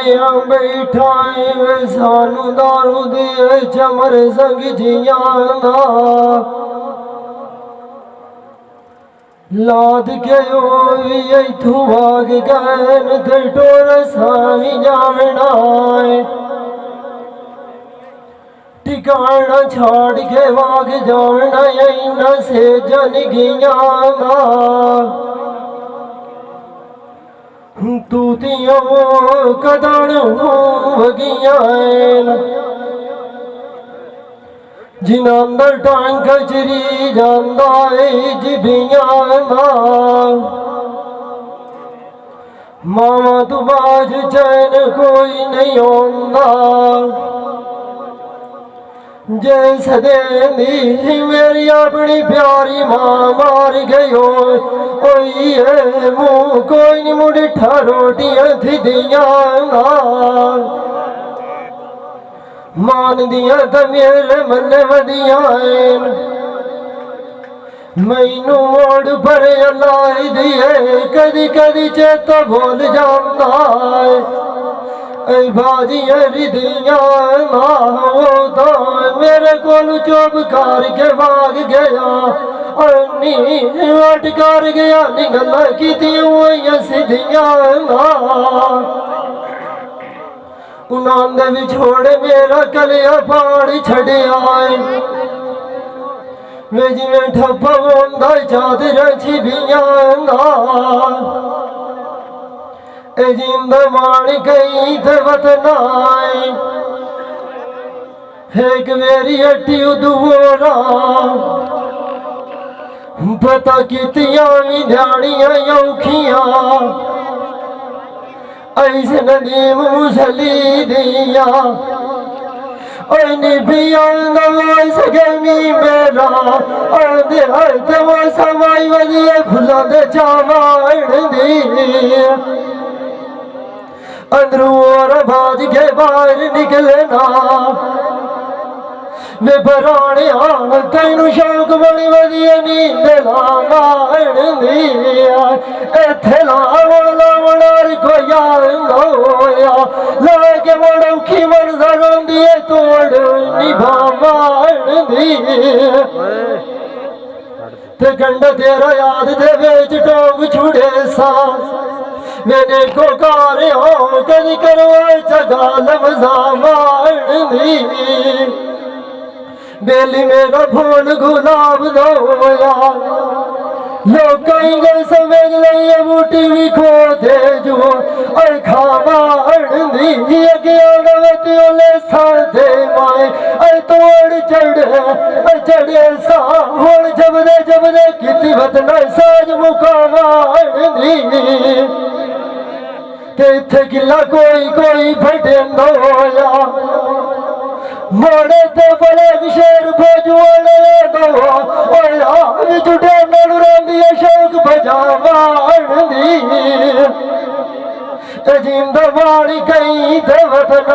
मरिया बैठाए वे सानू दारू दिए चमर संग जियाना लाद के इथू भाग गैन थे टोर साई जावना ठिकाना छाड़ के भाग जावना न से जन गियाना तूतियों कदड़ वगिया जिन्हां अंदर टांग कचरी जांदा है जिबियां मामा तू बाज चैन कोई नहीं आंदा जैसे देंदी मेरी अपनी प्यारी मां मार गयो मुँह कोई नहीं मुड़िठा रोटियां थी दिया मान दिया तो मेरे मन वदिया मैनू मोड़ पर लाई दिए कदी कदी चेता भूल जाता बाजिया रिदिया मेरे को चुप कर के भाग गया अट कर गया नी गल्लां कीतियां सीधियां उन्होंने भी छोड़ मेरा कलिया फाड़ छड़िया वे जिमें ठप्पा बोंदा चादर छिबियां जिंद मान गई थे वतनाए एक मेरी हट्टी उदूरा पता कितियां भी ध्यानियां औखियां ऐसे नदीम मुसली दिया सगमी मेरा समाई वजिए फुला दे चावण दी अंदरू और बाज के बाहर निकलना वे बराने तेनू शौक बड़ी वजिए नींद लावण दी इत्थे लावण को यार होया लाके बड़ौखी मंजर आंदी तोड़ निभावण दी ते गंड तेरा याद दे विच टोंग छुड़े सा मैंने को कार हो कदी करो चगा लमजावण दी बेली मेरा फूल गुलाब दोया लोग समझ लिये बूटी भी खो दे जो खावाण दी अगे साधे माए तोड़ चढ़े सा हुण जबदे किती वतना साज मुकावाण दी ते इत्थे किला कोई फटेंदा होया मोड़े ते बड़े शेर भोजवाने दो जुटे नड़ुरांदी शौक बजावाण दी जिंद वाली गई ते वतन